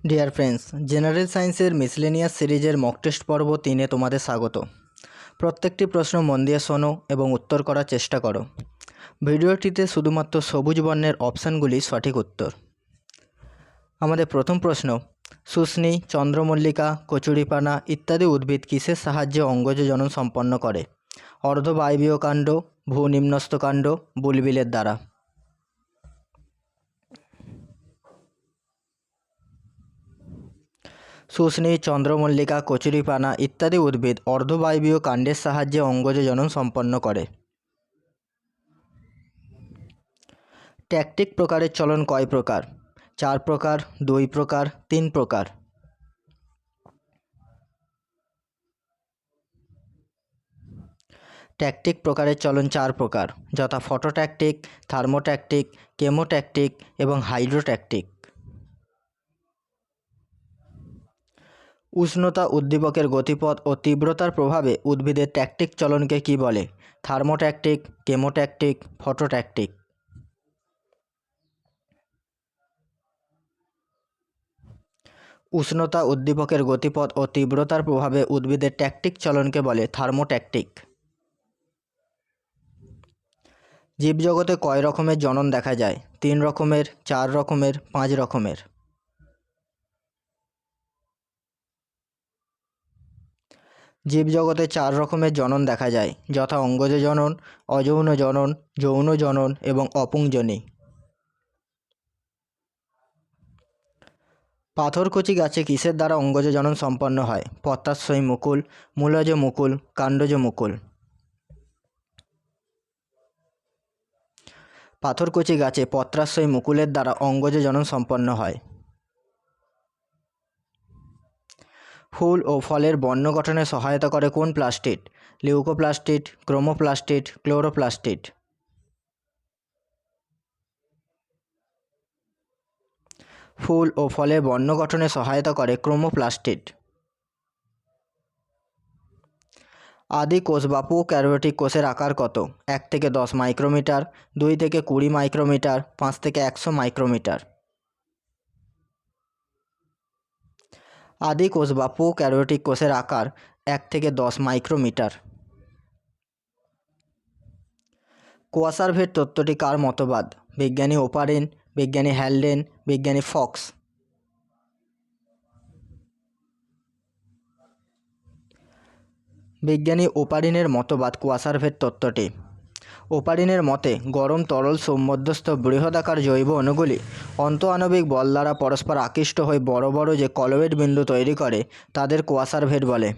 Dear friends, general সায়েন্সের miscellaneous সিরিজের mock test পর্ব 3-এ তোমাদের স্বাগত। প্রত্যেকটি প্রশ্ন মন দিয়ে শোনো এবং উত্তর করার চেষ্টা করো। ভিডিওটিতে শুধুমাত্র সবুজ বর্ণের অপশানগুলি সঠিক উত্তর। আমাদের প্রথম প্রশ্ন, শুষ্নী, চন্দ্রমল্লিকা, কচুরিপানা ইত্যাদি উদ্ভিদ কিসের সাহায্যে অঙ্গজ জনন সম্পন্ন করে? অর্ধবায়বীয় কাণ্ড, ভূনিম্নস্থ কাণ্ড, বুলবিলের দ্বারা। শুষ্নী, চন্দ্রমল্লিকা, কচুরিপানা ইত্যাদি উদ্ভিদ অর্ধবায়বীয় কাণ্ডের সাহায্যে অঙ্গজ জনন সম্পন্ন করে। ট্যাকটিক প্রকারের চলন কয় প্রকার? 4 প্রকার, 2 প্রকার, 3 প্রকার। ট্যাকটিক প্রকারের চলন 4 প্রকার, যথা ফটোট্যাকটিক, থার্মোট্যাকটিক, কেমোট্যাকটিক এবং হাইড্রোট্যাকটিক। উষ্ণতা উদ্দীপকের গতিপথ ও তীব্রতার প্রভাবে উদ্ভিদের ট্যাকটিক চলনকে কী বলে? Thermotactic, chemotactic, phototactic. উষ্ণতা উদ্দীপকের গতিপথ ও তীব্রতার প্রভাবে উদ্ভিদের ট্যাকটিক চলনকে বলে থার্মোট্যাকটিক। জীবজগতে কয় রকমের জনন দেখা যায়? 3 রকমের, 4 রকমের, 5 রকমের। জীবজগতে 4 রকমের জনন দেখা যায়, যথা অঙ্গজ জনন, অযৌন জনন, যৌন জনন এবং অপুংজনী। পাথরকুচি গাছে কিসের দ্বারা অঙ্গজ জনন সম্পন্ন হয়? পত্রাশয়ী মুকুল, মূলজ মুকুল, কাণ্ডজ মুকুল। পাথরকুচি গাছে পত্রাশয়ী মুকুলের দ্বারা অঙ্গজ জনন সম্পন্ন হয়। ফুল ও ফলের বর্ণ গঠনে সহায়তা করে কোন প্লাস্টিড? Leucoplastid, ক্রোমোপ্লাস্টিড, chloroplastid. ফুল ও ফলের বর্ণ গঠনে সহায়তা করে ক্রোমোপ্লাস্টিড। আদি কোষ বা প্রোক্যারিওটিক কোষের আকার কত? 1 থেকে 10 মাইক্রোমিটার, 2 থেকে 20 মাইক্রোমিটার, 5 থেকে 100 মাইক্রোমিটার। আদি কোষ বা প্রোক্যারিওটিক কোষের আকার 1 থেকে 10 মাইক্রোমিটার। কোয়াসারভেট তত্ত্বটি কার মতবাদ? বিজ্ঞানী ওপারিন, বিজ্ঞানী হ্যালডেন, বিজ্ঞানী ফক্স। বিজ্ঞানী ওপারিনের মতবাদ কোয়াসারভেট তত্ত্বটি। ওপারিনের মতে গরম তরল মধ্যস্থ বৃহদাকার জৈব অণুগুলি অন্তঃআণবিক বল দ্বারা পরস্পর আকৃষ্ট হয়ে বড় বড় যে কলয়েড বিন্দু তৈরি করে তাদের কোয়াসারভেট বলে।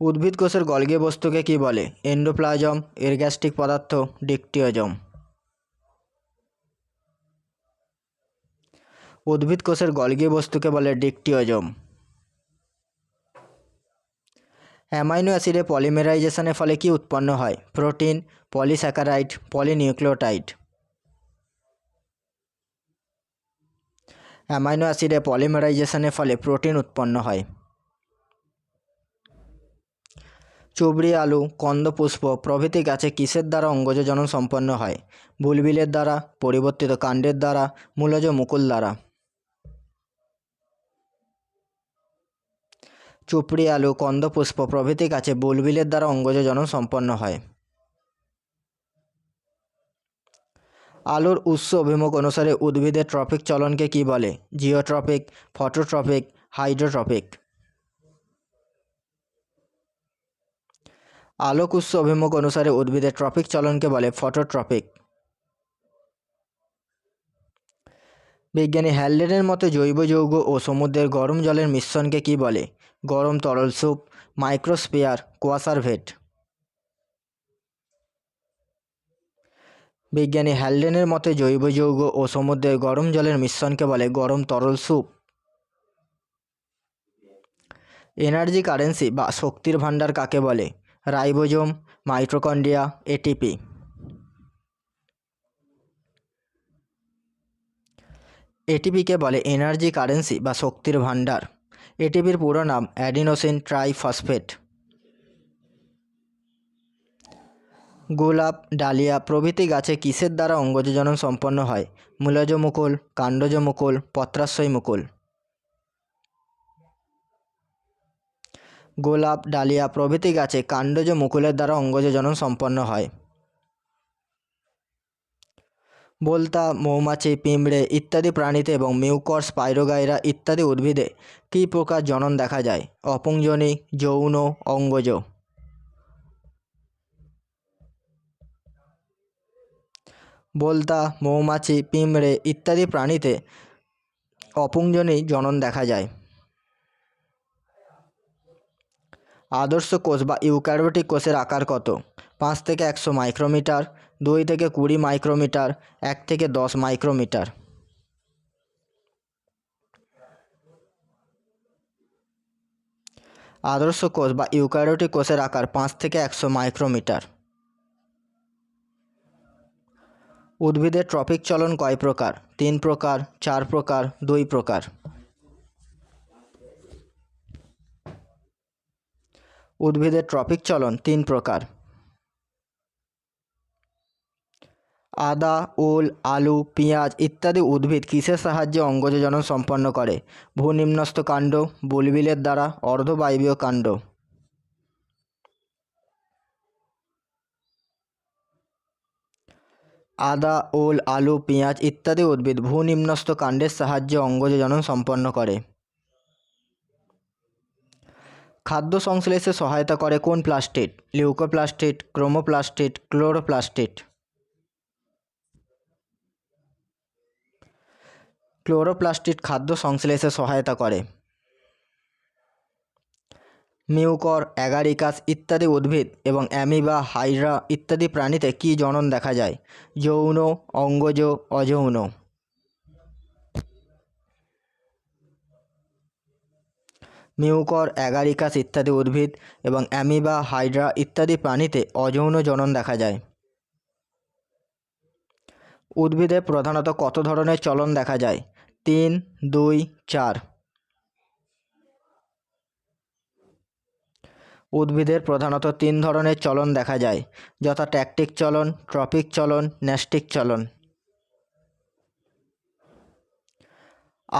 উদ্ভিদ কোষের গলগি বস্তুকে কি বলে? এন্ডোপ্লাজম, এরগ্যাস্টিক পদার্থ, ডিকটিওজম। উদ্ভিদ কোষের গলগি বস্তুকে বলে ডিকটিওজম। অ্যামাইনো অ্যাসিডে পলিমেরাইজেশনের ফলে কি উৎপন্ন হয়? Protein, polysaccharide, polynucleotide. অ্যামাইনো অ্যাসিডে পলিমেরাইজেশনের ফলে প্রোটিন উৎপন্ন হয়। চুবড়ি, আলু, কন্দপুষ্প প্রভৃতি গাছে কিসের দ্বারা অঙ্গজ জনন সম্পন্ন হয়? বুলবিলের দ্বারা, পরিবর্তিত কাণ্ডের দ্বারা, মূলজ মুকুল দ্বারা। চুপড়ি, আলু, কন্দপুষ্প প্রভৃতি গাছে বুলবিলের দ্বারা অঙ্গজ জনন সম্পন্ন হয়। আলোর উৎস অভিমুখ অনুসারে উদ্ভিদের ট্রপিক চলনকে কি বলে? Geotropic, phototropic, hydrotropic. আলোক উৎস অভিমুখ অনুসারে উদ্ভিদের ট্রপিক চলনকে বলে ফটোট্রপিক। বিজ্ঞানী হ্যালডেনের মতে জৈব যৌগ ও সমুদ্রের গরম জলের মিশ্রণকে কি বলে? গরম তরল স্যুপ, মাইক্রোস্ফিয়ার, কোয়াসারভেট। বিজ্ঞানী হ্যালডেনের মতে জৈব যৌগ ও সমুদ্রের গরম জলের মিশ্রণকে বলে গরম তরল স্যুপ। এনার্জি কারেন্সি বা শক্তির ভাণ্ডার কাকে বলে? Ribosome, mitochondria, ATP. এটিপিকে বলে এনার্জি কারেন্সি বা শক্তির ভাণ্ডার। এটিপির পুরো নাম অ্যাডিনোসিন ট্রাইফসফেট। গোলাপ, ডালিয়া প্রভৃতি গাছে কিসের দ্বারা অঙ্গজজনন সম্পন্ন হয়? মূলজ মুকুল, কাণ্ডজ মুকুল, পত্রাশয় মুকুল। গোলাপ, ডালিয়া প্রভৃতি গাছে কাণ্ডজ মুকুলের দ্বারা অঙ্গজজনন সম্পন্ন হয়। বোলতা, মৌমাছি, পিঁপড়ে ইত্যাদি প্রাণীতে এবং মিউকস, পাইরোগাইরা ইত্যাদি উদ্ভিদে কী প্রকার জনন দেখা যায়? অপুংজনী, যৌন, অঙ্গজ। বোলতা, মৌমাছি, পিঁপড়ে ইত্যাদি প্রাণীতে অপুংজনী জনন দেখা যায়। আদর্শ কোষ বা ইউক্যারিওটিক কোষের আকার কত? 5 থেকে 100 মাইক্রোমিটার, 2 থেকে 20 মাইক্রোমিটার, 1 থেকে 10 মাইক্রোমিটার। আদর্শ কোষ বা ইউক্যারিওটিক কোষের আকার 5 থেকে 100 মাইক্রোমিটার। উদ্ভিদের ট্রপিক চলন কয় প্রকার? 3 প্রকার, 4 প্রকার, 2 প্রকার। উদ্ভিদের ট্রপিক চলন 3 প্রকার। আদা, ওল, আলু, পেঁয়াজ ইত্যাদি উদ্ভিদ কিসের সাহায্যে অঙ্গজজনন সম্পন্ন করে? ভূনিম্নস্থ কাণ্ড, বুলবিলের দ্বারা, অর্ধবায়বীয় কাণ্ড। আদা, ওল, আলু, পেঁয়াজ ইত্যাদি উদ্ভিদ ভূনিম্নস্থ কাণ্ডের সাহায্যে অঙ্গজজনন সম্পন্ন করে। খাদ্য সংশ্লেষে সহায়তা করে কোন প্লাস্টিড? Leucoplastid, ক্রোমোপ্লাস্টিড, chloroplastid. ক্লোরোপ্লাস্টিড খাদ্য সংশ্লেষে সহায়তা করে। মিউকর, অ্যাগারিকাস ইত্যাদি উদ্ভিদ এবং অ্যামিবা, হাইড্রা ইত্যাদি প্রাণীতে কী জনন দেখা যায়? যৌন, অঙ্গজ, অযৌন। মিউকর, অ্যাগারিকাস ইত্যাদি উদ্ভিদ এবং অ্যামিবা, হাইড্রা ইত্যাদি প্রাণীতে অযৌন জনন দেখা যায়। উদ্ভিদে প্রধানত কত ধরনের চলন দেখা যায়? 3, 2, 4। উদ্ভিদের প্রধানত 3 ধরনের চলন দেখা যায়, যথা ট্যাকটিক চলন, ট্রপিক চলন, ন্যাস্টিক চলন।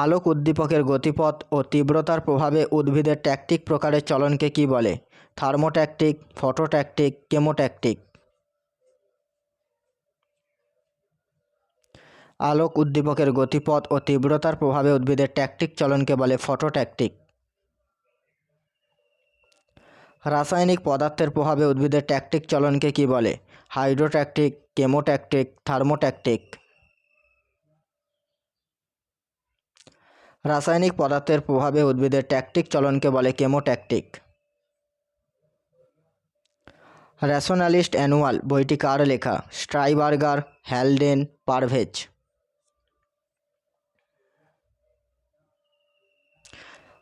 আলোক উদ্দীপকের গতিপথ ও তীব্রতার প্রভাবে উদ্ভিদের ট্যাকটিক প্রকারের চলনকে কী বলে? Thermotactic, phototactic, chemotactic. আলোক উদ্দীপকের গতিপথ ও তীব্রতার প্রভাবে উদ্ভিদের ট্যাকটিক চলনকে বলে ফটোট্যাকটিক। রাসায়নিক পদার্থের প্রভাবে উদ্ভিদের ট্যাকটিক চলনকে কী বলে? হাইড্রোট্যাকটিক, কেমোট্যাকটিক, থার্মোট্যাকটিক। রাসায়নিক পদার্থের প্রভাবে উদ্ভিদের ট্যাকটিক চলনকে বলে কেমোট্যাকটিক। র্যাশনালিস্ট অ্যানুয়াল বইটি কার লেখা? স্ট্রাইবার্গার, হ্যালডেন, পারভেজ।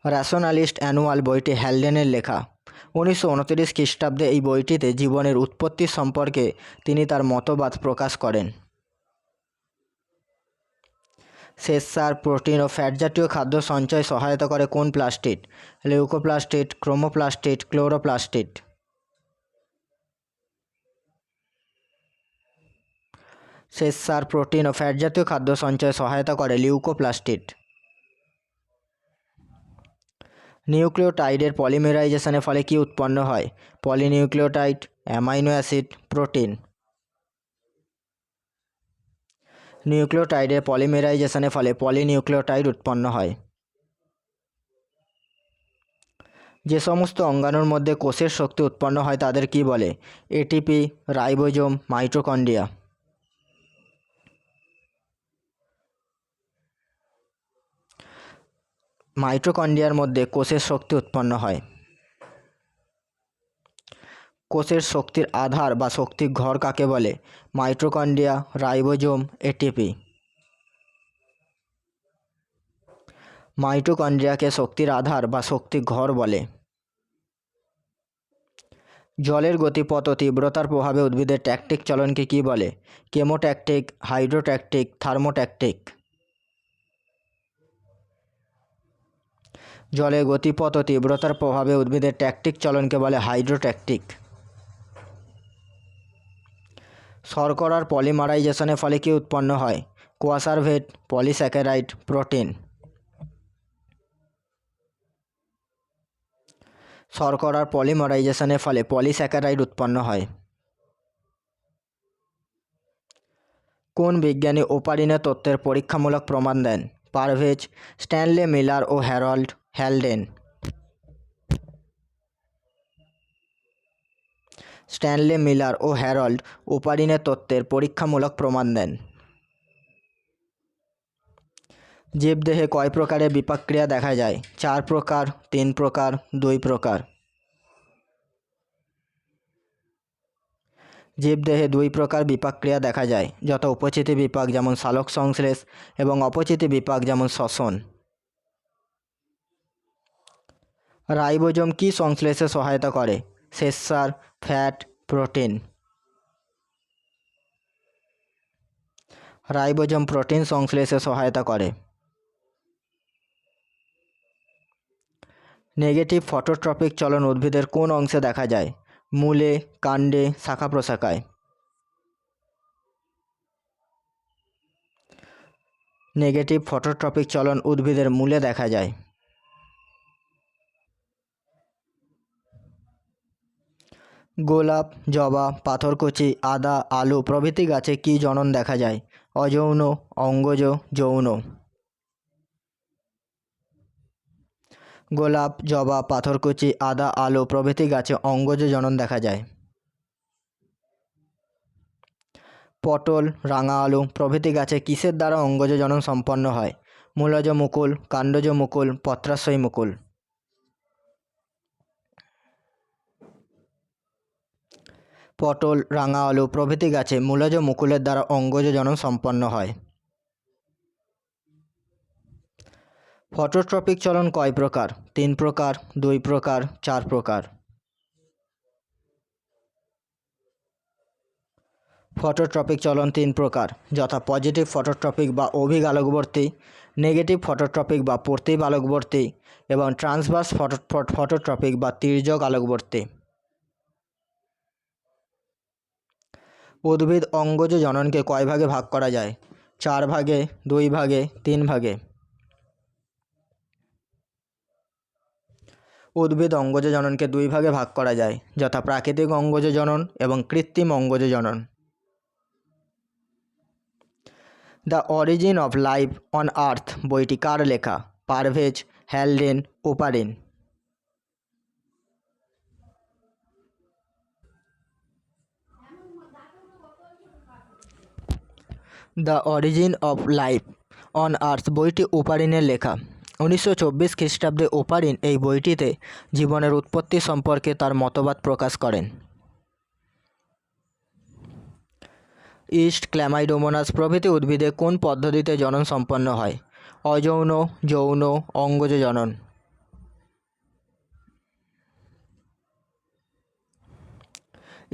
র্যাশনালিস্ট অ্যানুয়াল বইটি হ্যালডেনের লেখা। 1929 খ্রিস্টাব্দে এই বইটিতে জীবনের উৎপত্তি সম্পর্কে তিনি তার মতবাদ প্রকাশ করেন। শ্বেতসার, প্রোটিন ও ফ্যাট জাতীয় খাদ্য সঞ্চয় সহায়তা করে কোন প্লাস্টিড? Leucoplastid, ক্রোমোপ্লাস্টিড, chloroplastid. শ্বেতসার, প্রোটিন ও ফ্যাট জাতীয় খাদ্য সঞ্চয় সহায়তা করে লিউকোপ্লাস্টিড। নিউক্লিওটাইডের পলিমেরাইজেশনের ফলে কি উৎপন্ন হয়? Polynucleotide, amino acid, protein. নিউক্লিওটাইডের পলিমেরাইজেশনের ফলে পলিনিউক্লিওটাইড উৎপন্ন হয়। যে সমস্ত অঙ্গাণুর মধ্যে কোষের শক্তি উৎপন্ন হয় তাদের কি বলে? ATP, ribosome, mitochondria. মাইটোকন্ড্রিয়ার মধ্যে কোষের শক্তি উৎপন্ন হয়। কোষের শক্তির আধার বা শক্তির ঘর কাকে বলে? Mitochondria, ribosome, ATP. মাইটোকন্ড্রিয়াকে শক্তির আধার বা শক্তির ঘর বলে। জলের গতিপথ ও তীব্রতার প্রভাবে উদ্ভিদের ট্যাকটিক চলনকে কী বলে? Chemotactic, হাইড্রোট্যাকটিক, thermotactic. জলের গতিপথ ও তীব্রতার প্রভাবে উদ্ভিদের ট্যাকটিক চলনকে বলে হাইড্রোট্যাকটিক। শর্করার পলিমারাইজেশনের ফলে কি উৎপন্ন হয়? Coacervate, polysaccharide, protein. শর্করার পলিমারাইজেশনের ফলে পলিস্যাকারাইড উৎপন্ন হয়। কোন বিজ্ঞানী ওপারিনের তত্ত্বের পরীক্ষামূলক প্রমাণ দেন? পারভেজ, স্ট্যানলে মিলার ও হ্যারল্ড হ্যালডেন। স্ট্যানলে মিলার ও হ্যারল্ড ওপারিনের তত্ত্বের পরীক্ষামূলক প্রমাণ দেন। জীবদেহে কয় প্রকারের বিপাকক্রিয়া দেখা যায়? 4 প্রকার, 3 প্রকার, 2 প্রকার। জীবদেহে 2 প্রকার বিপাকক্রিয়া দেখা যায়, যথা উপচিতি বিপাক যেমন সালোক সংশ্লেষ এবং অপচিতি বিপাক যেমন শ্বসন। রাইবোজোম কি সংশ্লেষে সহায়তা করে? শ্বেতসার, ফ্যাট, প্রোটিন। রাইবোজোম প্রোটিন সংশ্লেষে সহায়তা করে। নেগেটিভ ফটোট্রপিক চলন উদ্ভিদের কোন অংশে দেখা যায়? মূলে, কাণ্ডে, শাখা প্রশাখায়। নেগেটিভ ফটোট্রপিক চলন উদ্ভিদের মূলে দেখা যায়। গোলাপ, জবা, পাথরকুচি, আদা, আলু প্রভৃতি গাছে কি জনন দেখা যায়? অযৌন, অঙ্গজ, যৌন। গোলাপ, জবা, পাথরকুচি, আদা, আলু প্রভৃতি গাছে অঙ্গজ জনন দেখা যায়। পটল, রাঙা আলু প্রভৃতি গাছে কিসের দ্বারা অঙ্গজ জনন সম্পন্ন হয়? মূলজ মুকুল, কাণ্ডজ মুকুল, পত্রাশয় মুকুল। পটল, রাঙা আলু প্রভৃতি গাছে মূলজ মুকুলের দ্বারা অঙ্গজ জনন সম্পন্ন হয়। ফটোট্রপিক চলন কয় প্রকার? 3 প্রকার, 2 প্রকার, 4 প্রকার। ফটোট্রপিক চলন 3 প্রকার, যথা পজিটিভ ফটোট্রপিক বা অভিক আলোকবর্তী, নেগেটিভ ফটোট্রপিক বা প্রতিভ আলোকবর্তী এবং ট্রান্সভার্স ফটোট্রপিক বা তির্যক আলোকবর্তী। উদ্ভিদ অঙ্গজ জননকে কয় ভাগে ভাগ করা যায়? 4 ভাগে, 2 ভাগে, 3 ভাগে। উদ্ভিদ অঙ্গজ জননকে 2 ভাগে ভাগ করা যায়, যথা প্রাকৃতিক অঙ্গজ জনন এবং কৃত্রিম অঙ্গজ জনন। The origin of life on earth বইটি কার লেখা? Parvez, Haldane, Oparin. The origin of life on earth বইটি ওপারিনের লেখা। 1924 খ্রিস্টাব্দে ওপারিন এই বইটিতে জীবনের উৎপত্তি সম্পর্কে তার মতবাদ প্রকাশ করেন। ইস্ট, ক্ল্যামাইডোমোনাস প্রভৃতি উদ্ভিদে কোন পদ্ধতিতে জনন সম্পন্ন হয়? অযৌন, যৌন, অঙ্গজ জনন।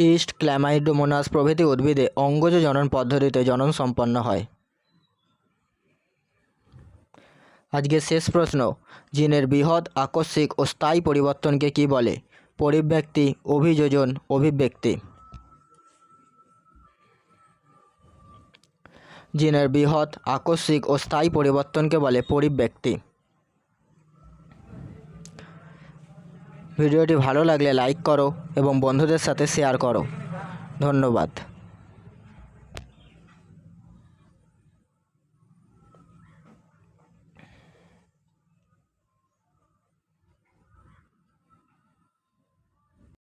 ইস্ট, ক্ল্যামাইডোমোনাস প্রভৃতি উদ্ভিদে অঙ্গজ জনন পদ্ধতিতে জনন সম্পন্ন হয়। আজকের শেষ প্রশ্ন, জিনের বৃহৎ, আকস্মিক ও স্থায়ী পরিবর্তনকে কি বলে? পরিব্যক্তি, অভিযোজন, অভিব্যক্তি। জিনের বৃহৎ, আকস্মিক ও স্থায়ী পরিবর্তনকে বলে পরিব্যক্তি। ভিডিওটি ভালো লাগলে লাইক করো এবং বন্ধুদের সাথে শেয়ার করো। ধন্যবাদ।